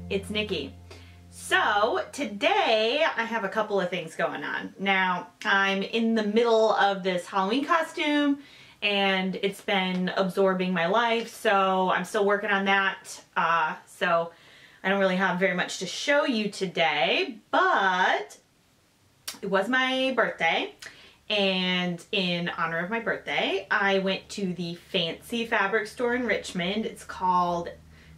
it's Nikki. So today I have a couple of things going on. Now I'm in the middle of this Halloween costume and it's been absorbing my life, so I'm still working on that. So I don't really have very much to show you today, but it was my birthday, and in honor of my birthday I went to the fancy fabric store in Richmond. It's called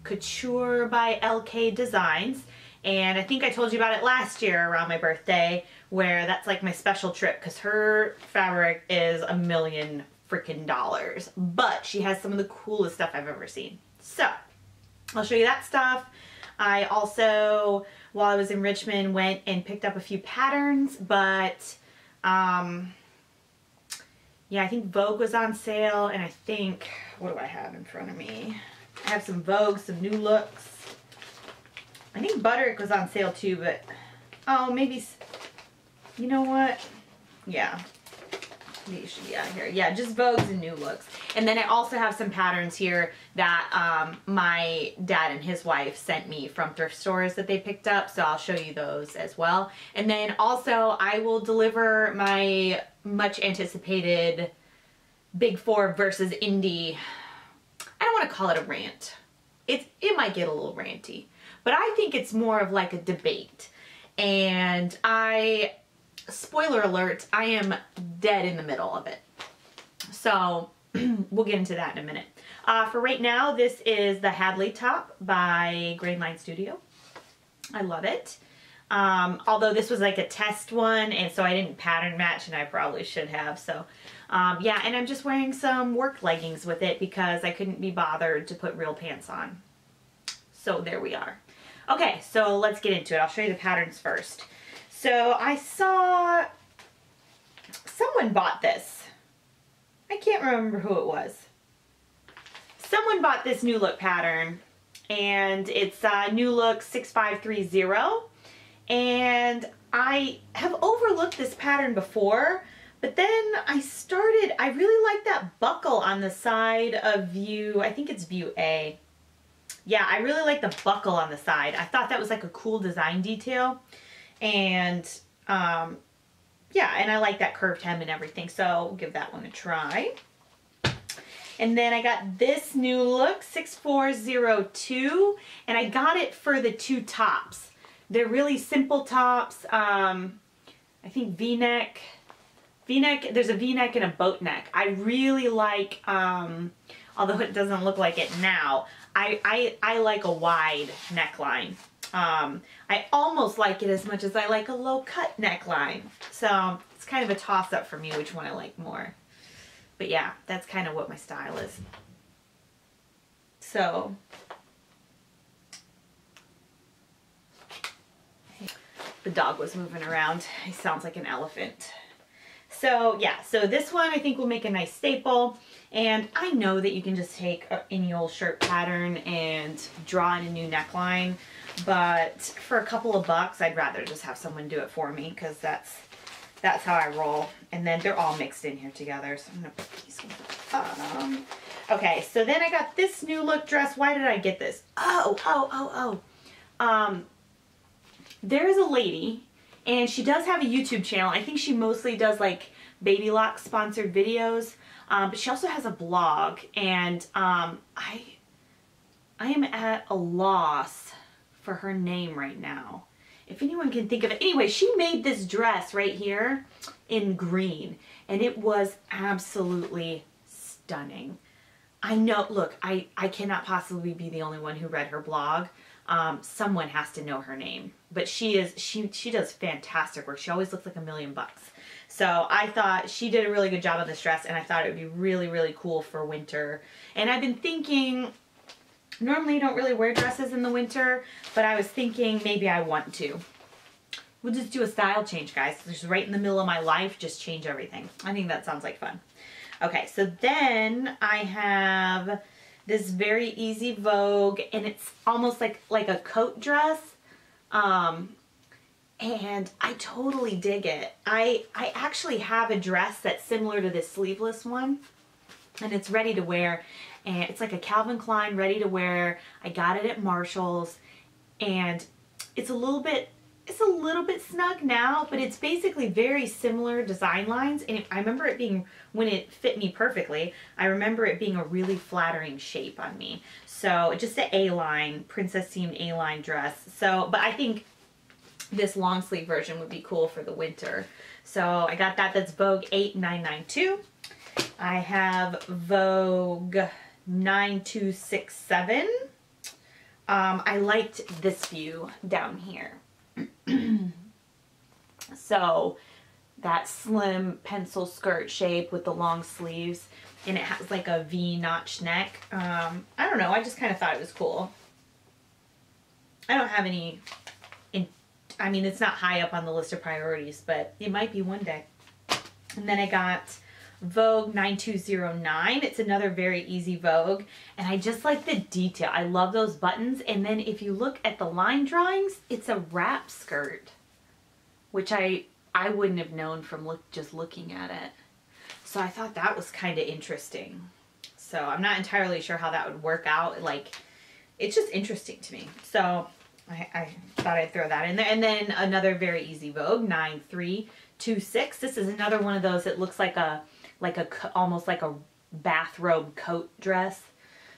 Couture by LK Designs, and I think I told you about it last year around my birthday, where that's like my special trip because her fabric is $1 million freaking dollars, but she has some of the coolest stuff I've ever seen. So I'll show you that stuff. I also, while I was in Richmond, went and picked up a few patterns, but yeah, I think Vogue was on sale, and I think, what do I have in front of me? I have some Vogue, some New Looks. I think Butterick was on sale too, but, oh, maybe, you know what? Yeah, maybe it should be out here. Yeah, just Vogues and New Looks. And then I also have some patterns here that my dad and his wife sent me from thrift stores that they picked up, so I'll show you those as well. And then also I will deliver my much anticipated Big Four versus Indie. I don't want to call it a rant. It might get a little ranty, but I think it's more of like a debate. And spoiler alert, I am dead in the middle of it. So we'll get into that in a minute. For right now, this is the Hadley top by Grain Line Studio. I love it. Although this was like a test one, and so I didn't pattern match, and I probably should have. So yeah, and I'm just wearing some work leggings with it because I couldn't be bothered to put real pants on. So there we are. Okay, so let's get into it. I'll show you the patterns first. So I saw someone bought this. I can't remember who it was. Someone bought this New Look pattern, and it's New Look 6530. And I have overlooked this pattern before, but then I really like that buckle on the side of view, I think it's view A. Yeah, I really like the buckle on the side. I thought that was like a cool design detail. And yeah, and I like that curved hem and everything, so we'll give that one a try. And then I got this New Look 6402, and I got it for the two tops. They're really simple tops. I think V-neck. There's a V-neck and a boat neck. I really like, although it doesn't look like it now, I like a wide neckline. I almost like it as much as I like a low cut neckline. So it's kind of a toss up for me which one I like more. But yeah, that's kind of what my style is. So the dog was moving around. He sounds like an elephant. So yeah, so this one I think will make a nice staple. And I know that you can just take any old shirt pattern and draw in a new neckline, but for a couple of bucks I'd rather just have someone do it for me, because that's how I roll. And then they're all mixed in here together, so I'm gonna put these ones okay, so then I got this New Look dress. Why did I get this? There's a lady, and she does have a YouTube channel. I think she mostly does like Baby Lock sponsored videos, but she also has a blog, and I am at a loss for her name right now. If anyone can think of it. Anyway, she made this dress right here in green, and it was absolutely stunning. I know, look, I cannot possibly be the only one who read her blog. Someone has to know her name, but she does fantastic work. She always looks like $1 million. So I thought she did a really good job on this dress, and I thought it would be really, really cool for winter. And I've been thinking, normally I don't really wear dresses in the winter, but I was thinking maybe I want to. We'll just do a style change, guys. Just right in the middle of my life, just change everything. I think that sounds like fun. Okay, so then I have this very easy Vogue, and it's almost like a coat dress. And I totally dig it. I actually have a dress that's similar to this sleeveless one, and it's ready to wear, and it's like a Calvin Klein ready to wear. I got it at Marshall's, and it's a little bit snug now, but it's basically very similar design lines. And I remember it being, when it fit me perfectly, I remember it being a really flattering shape on me. So just an A-line, princess seam A-line dress. So, but I think this long sleeve version would be cool for the winter. So I got that. That's Vogue 8992. I have Vogue 9267. I liked this view down here. So that slim pencil skirt shape with the long sleeves, and it has like a V-notch neck. I don't know, I just kind of thought it was cool. I don't have any, I mean, it's not high up on the list of priorities, but it might be one day. And then I got Vogue 9209. It's another very easy Vogue, and I just like the detail. I love those buttons. And then if you look at the line drawings, it's a wrap skirt, which I wouldn't have known from just looking at it. So I thought that was kind of interesting. So I'm not entirely sure how that would work out. Like, it's just interesting to me. So I thought I'd throw that in there. And then another very easy Vogue 9326. This is another one of those that looks like almost like a bathrobe coat dress.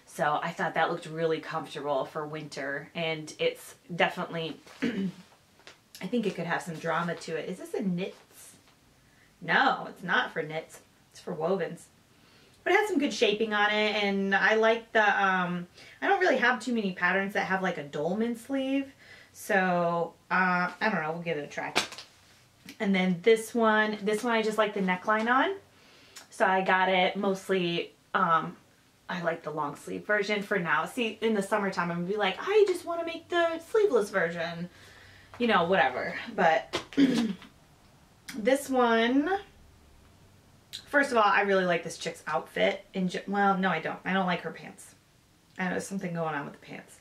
So I thought that looked really comfortable for winter, and it's definitely, I think it could have some drama to it. Is this a knits? No, it's not for knits. It's for wovens. But it has some good shaping on it, and I like the, I don't really have too many patterns that have like a dolman sleeve. So, I don't know, we'll give it a try. And then this one I just like the neckline on. So I got it mostly, I like the long sleeve version for now. See, in the summertime, I'm gonna be like, I just want to make the sleeveless version, you know, whatever. But this one, first of all, I really like this chick's outfit. Well, no, I don't. I don't like her pants. I know there's something going on with the pants.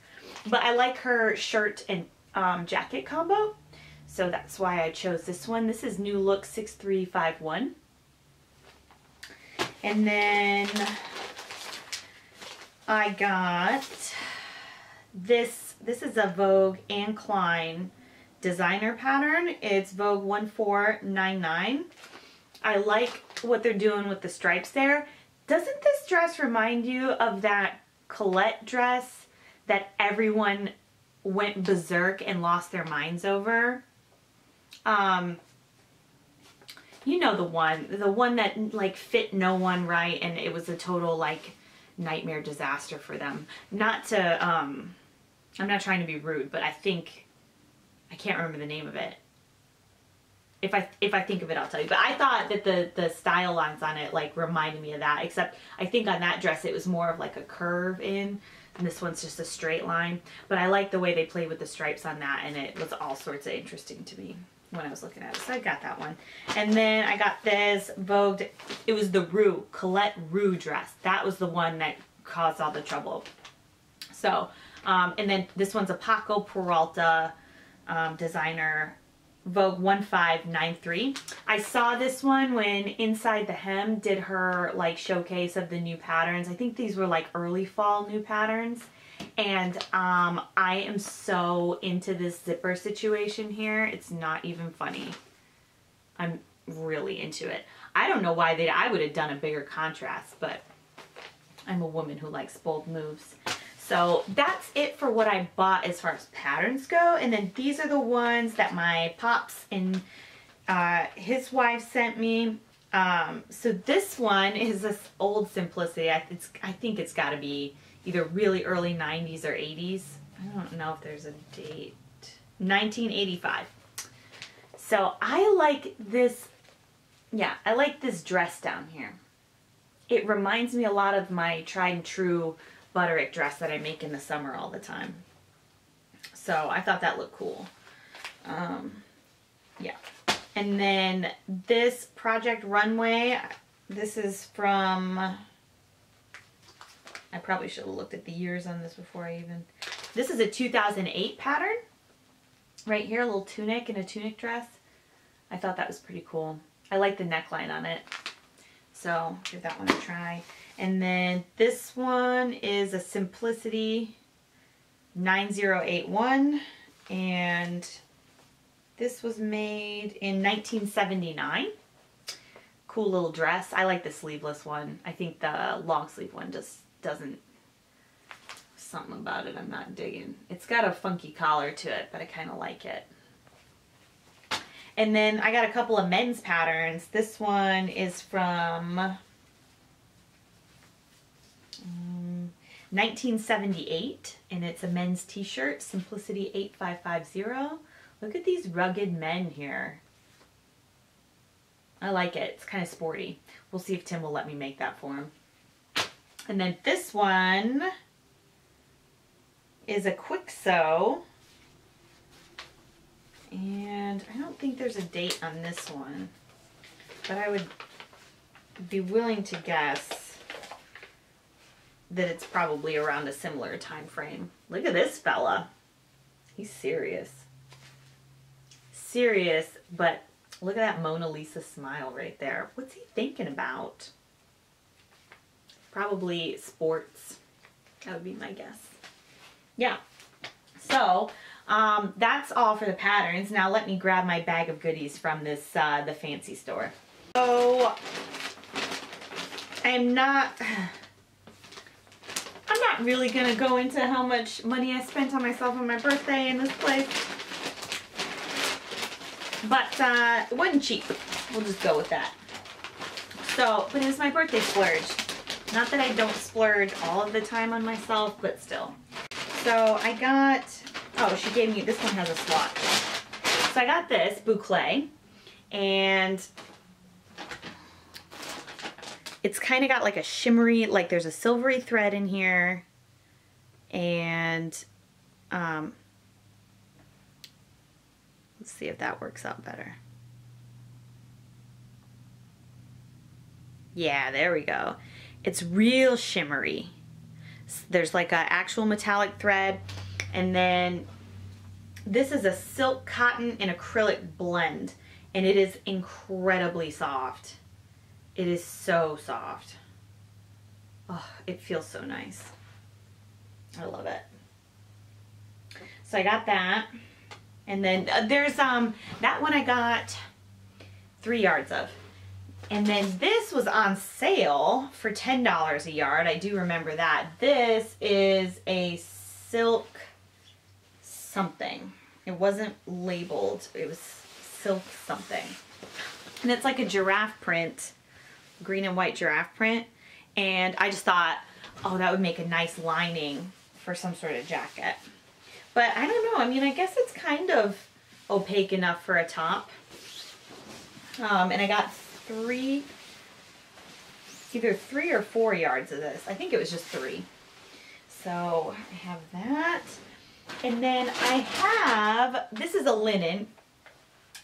But I like her shirt and jacket combo. So that's why I chose this one. This is New Look 6351. And then I got this. This is a Vogue Anne Klein designer pattern. It's Vogue 1499. I like what they're doing with the stripes there. Doesn't this dress remind you of that Colette dress that everyone went berserk and lost their minds over? You know, the one that like fit no one right, and it was a total like nightmare disaster for them. Not to, I'm not trying to be rude, but I think, I can't remember the name of it. If I think of it, I'll tell you. But I thought that the style lines on it like reminded me of that, except I think on that dress it was more of like a curve in, and this one's just a straight line. But I like the way they played with the stripes on that, and it was all sorts of interesting to me when I was looking at it. So I got that one. And then I got this Vogue, it was the Colette Rue dress. That was the one that caused all the trouble. So, and then this one's a Paco Peralta designer, Vogue 1593. I saw this one when Inside the Hem did her like showcase of the new patterns. I think these were like early fall new patterns. And I am so into this zipper situation here. It's not even funny. I'm really into it. I don't know why I would have done a bigger contrast, but I'm a woman who likes bold moves. So that's it for what I bought as far as patterns go. And then these are the ones that my pops and his wife sent me. So this one is this old Simplicity. I think it's got to be either really early 90s or 80s. I don't know if there's a date. 1985. So I like this, yeah, I like this dress down here. It reminds me a lot of my tried and true Butterick dress that I make in the summer all the time. So I thought that looked cool. Yeah. And then this Project Runway, this is from, I probably should have looked at the years on this before I even, this is a 2008 pattern. Right here, a little tunic and a tunic dress. I thought that was pretty cool. I like the neckline on it. So give that one a try. And then this one is a Simplicity 9081. And this was made in 1979. Cool little dress. I like the sleeveless one. I think the long sleeve one just doesn't, something about it I'm not digging. It's got a funky collar to it, but I kind of like it. And then I got a couple of men's patterns. This one is from 1978, and it's a men's t-shirt, Simplicity 8550. Look at these rugged men here. I like it. It's kind of sporty. We'll see if Tim will let me make that for him. And then this one is a quick sew. And I don't think there's a date on this one, but I would be willing to guess that it's probably around a similar time frame. Look at this fella. He's serious. Serious, but look at that Mona Lisa smile right there. What's he thinking about? Probably sports. That would be my guess. Yeah. So, that's all for the patterns. Now let me grab my bag of goodies from this, the fancy store. So, I'm not really gonna go into how much money I spent on myself on my birthday in this place. But, it wasn't cheap. We'll just go with that. So, but it was my birthday splurge. Not that I don't splurge all of the time on myself, but still. So I got, oh, she gave me, this one has a swatch. So I got this boucle, and it's kind of got like a shimmery, like there's a silvery thread in here, and let's see if that works out better. Yeah, there we go. It's real shimmery. There's like an actual metallic thread, and then this is a silk, cotton, and acrylic blend, and it is incredibly soft. It is so soft. Oh, it feels so nice. I love it. So I got that, and then there's that one I got 3 yards of. And then this was on sale for $10 a yard. I do remember that. This is a silk something. It wasn't labeled. It was silk something. And it's like a giraffe print, green and white giraffe print. And I just thought, oh, that would make a nice lining for some sort of jacket. But I don't know. I mean, I guess it's kind of opaque enough for a top. And I got either 3 or 4 yards of this. I think it was just 3. So I have that. And then I have, this is a linen,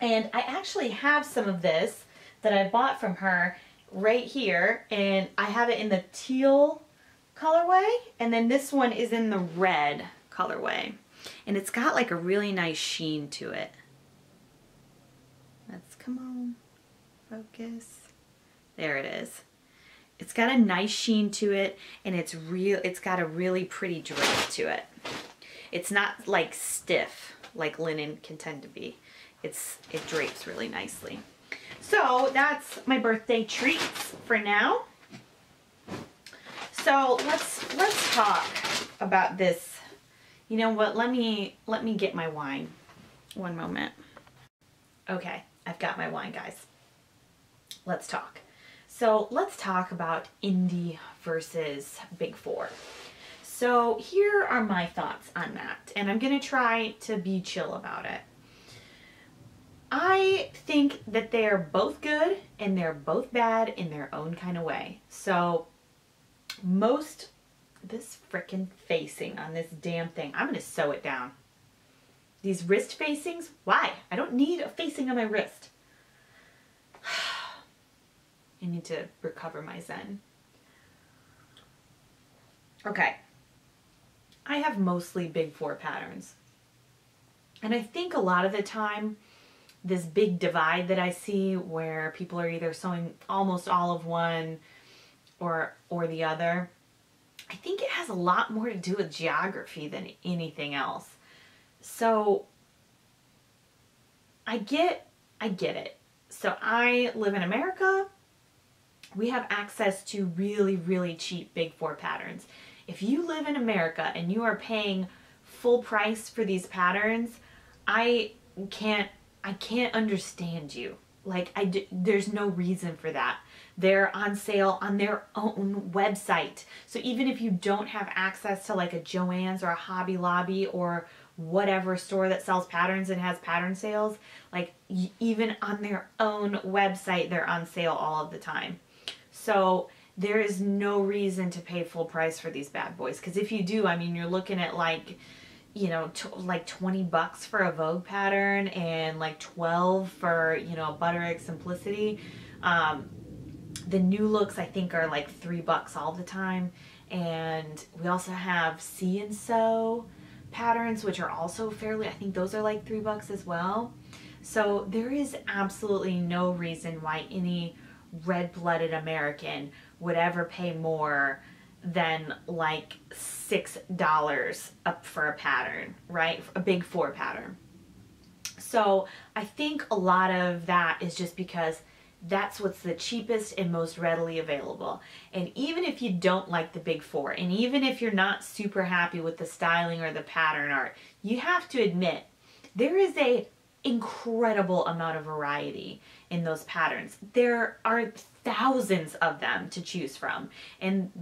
and I actually have some of this that I bought from her right here, and I have it in the teal colorway, and then this one is in the red colorway. And it's got like a really nice sheen to it. Let's, come on. Focus. There it is. It's got a nice sheen to it, and it's got a really pretty drape to it. It's not like stiff like linen can tend to be. It drapes really nicely. So that's my birthday treats for now. So let's talk about this. You know what? Let me get my wine. One moment. Okay, I've got my wine, guys. Let's talk. So let's talk about indie versus big four. So here are my thoughts on that, and I'm gonna try to be chill about it. I think that they're both good and they're both bad in their own kind of way. So this frickin' facing on this damn thing, I'm gonna sew it down. These wrist facings, why? I don't need a facing on my wrist. I need to recover my zen. Okay. I have mostly big four patterns. And I think a lot of the time, this big divide that I see where people are either sewing almost all of one or the other, I think it has a lot more to do with geography than anything else. So I get it. So I live in America. We have access to really, really cheap big four patterns. If you live in America and you are paying full price for these patterns, I can't understand you. Like, there's no reason for that. They're on sale on their own website. So even if you don't have access to like a Joann's or a Hobby Lobby or whatever store that sells patterns and has pattern sales, like even on their own website, they're on sale all of the time. So there is no reason to pay full price for these bad boys. Because if you do, I mean, you're looking at like, you know, like $20 for a Vogue pattern and like 12 for, you know, a Butter Egg Simplicity. The new looks I think are like $3 all the time. And we also have See and Sew patterns, which are also fairly, I think those are like $3 as well. So there is absolutely no reason why any red-blooded American would ever pay more than like $6 up for a pattern, right? A big four pattern. So I think a lot of that is just because that's what's the cheapest and most readily available. And even if you don't like the big four, and even if you're not super happy with the styling or the pattern art, you have to admit there is a incredible amount of variety in those patterns. There are thousands of them to choose from, and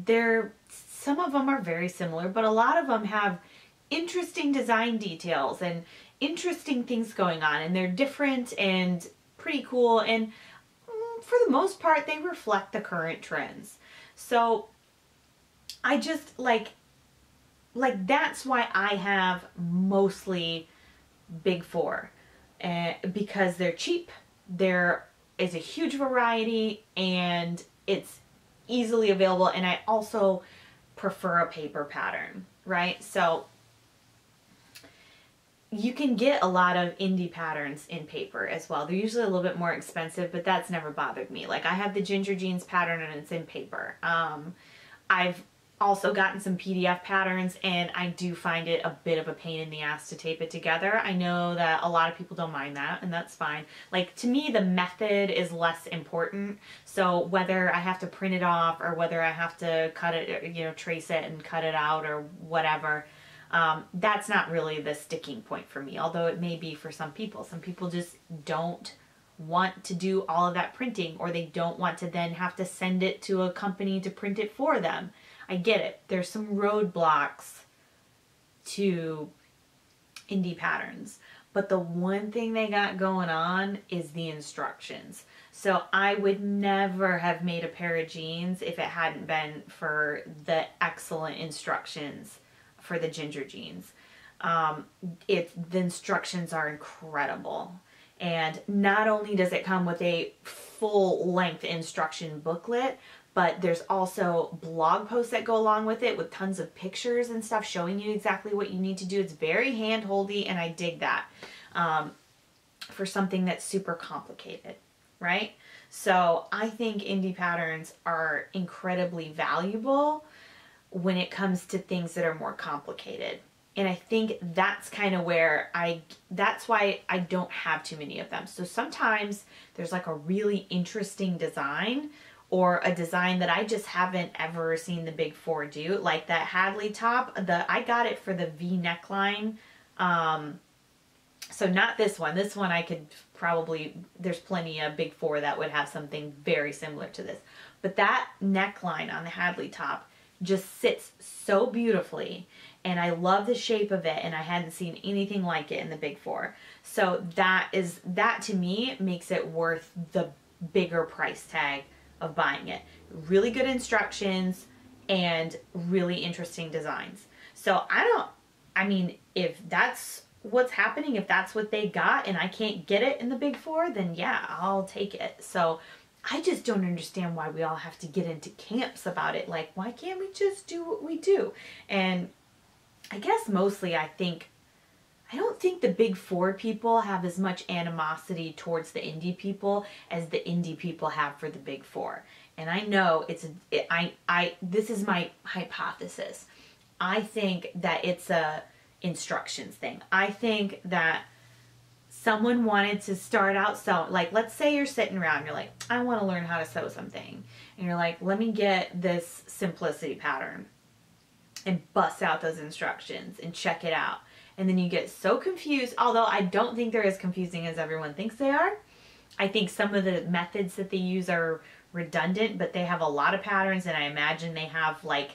some of them are very similar, but a lot of them have interesting design details and interesting things going on, and they're different and pretty cool, and for the most part they reflect the current trends. So I just like that's why I have mostly big four, because they're cheap, there is a huge variety, and it's easily available, and I also prefer a paper pattern, right? So you can get a lot of indie patterns in paper as well. They're usually a little bit more expensive, but that's never bothered me. Like I have the Ginger Jeans pattern and it's in paper. I've also gotten some PDF patterns, and I do find it a bit of a pain in the ass to tape it together. I know that a lot of people don't mind that, and that's fine. Like, to me, the method is less important. So whether I have to print it off or whether I have to cut it, you know, trace it and cut it out or whatever, that's not really the sticking point for me, although it may be for some people. Some people just don't want to do all of that printing, or they don't want to then have to send it to a company to print it for them. I get it. There's some roadblocks to indie patterns, but the one thing they got going on is the instructions. So I would never have made a pair of jeans if it hadn't been for the excellent instructions for the Ginger Jeans. The instructions are incredible. And not only does it come with a full-length instruction booklet, but there's also blog posts that go along with it with tons of pictures and stuff showing you exactly what you need to do. It's very hand-holdy, and I dig that for something that's super complicated, right? So I think indie patterns are incredibly valuable when it comes to things that are more complicated. And I think that's kind of where that's why I don't have too many of them. So sometimes there's like a really interesting design, or a design that I just haven't ever seen the big four do, like that Hadley top. I got it for the V neckline. So not this one. This one I could probably, there's plenty of big four that would have something very similar to this. But that neckline on the Hadley top just sits so beautifully, and I love the shape of it, and I hadn't seen anything like it in the big four. So that to me makes it worth the bigger price tag of buying it. Really good instructions and really interesting designs. So I mean, if that's what's happening, if that's what they got and I can't get it in the big four, then yeah, I'll take it. So I just don't understand why we all have to get into camps about it. Like, why can't we just do what we do? And I guess mostly I don't think the big four people have as much animosity towards the indie people as the indie people have for the big four. And I know this is my hypothesis. I think that it's a instructions thing. I think that someone wanted to start out sewing, like let's say you're sitting around, you're like, I want to learn how to sew something. And you're like, let me get this simplicity pattern and bust out those instructions and check it out. And then you get so confused, although I don't think they're as confusing as everyone thinks they are. I think some of the methods that they use are redundant, but they have a lot of patterns, and I imagine they have like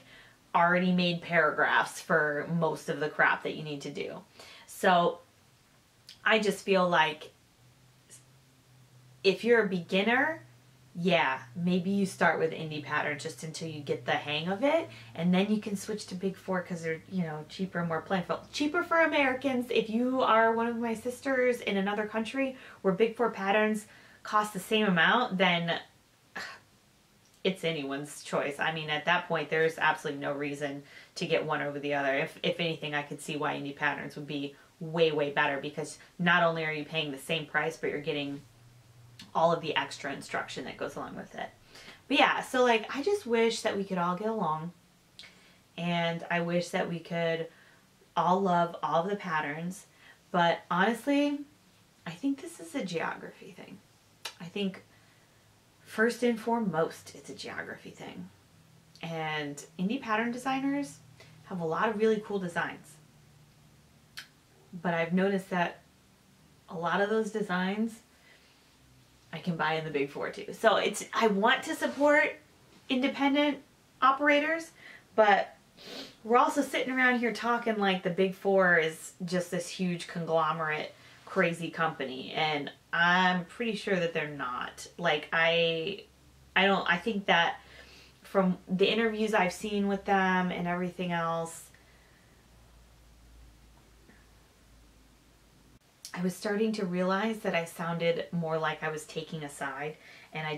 already made paragraphs for most of the crap that you need to do. So I just feel like if you're a beginner, yeah, maybe you start with indie patterns just until you get the hang of it, and then you can switch to big four because they're, you know, cheaper and more plentiful. Cheaper for Americans. If you are one of my sisters in another country where big four patterns cost the same amount, then it's anyone's choice. I mean, at that point, there's absolutely no reason to get one over the other. If anything, I could see why indie patterns would be way, way better, because not only are you paying the same price, but you're getting all of the extra instruction that goes along with it. But yeah, so like, I just wish that we could all get along, and I wish that we could all love all of the patterns. But honestly, I think this is a geography thing. I think first and foremost, it's a geography thing. And indie pattern designers have a lot of really cool designs. But I've noticed that a lot of those designs I can buy in the big four too. So I want to support independent operators, but we're also sitting around here talking like the big four is just this huge conglomerate crazy company, and I'm pretty sure that they're not. Like I think that from the interviews I've seen with them and everything else, I was starting to realize that I sounded more like I was taking a side, and I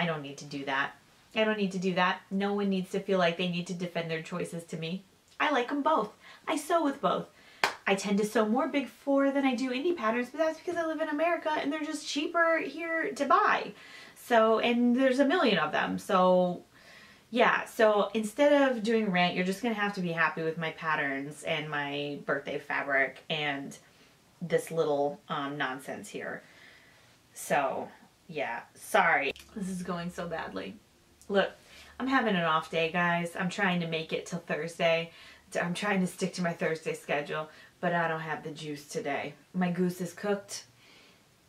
don't need to do that. I don't need to do that. No one needs to feel like they need to defend their choices to me. I like them both. I sew with both. I tend to sew more big four than I do indie patterns, but that's because I live in America and they're just cheaper here to buy. So, and there's a million of them. So yeah, so instead of doing Rant, you're just going to have to be happy with my patterns and my birthday fabric and this little nonsense here. So yeah, sorry. This is going so badly. Look, I'm having an off day, guys. I'm trying to make it till Thursday. I'm trying to stick to my Thursday schedule, but I don't have the juice today. My goose is cooked.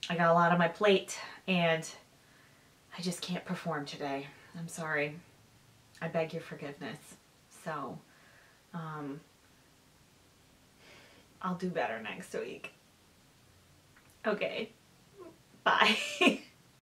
I got a lot on my plate, and I just can't perform today. I'm sorry. I beg your forgiveness. So, I'll do better next week. Okay. Bye.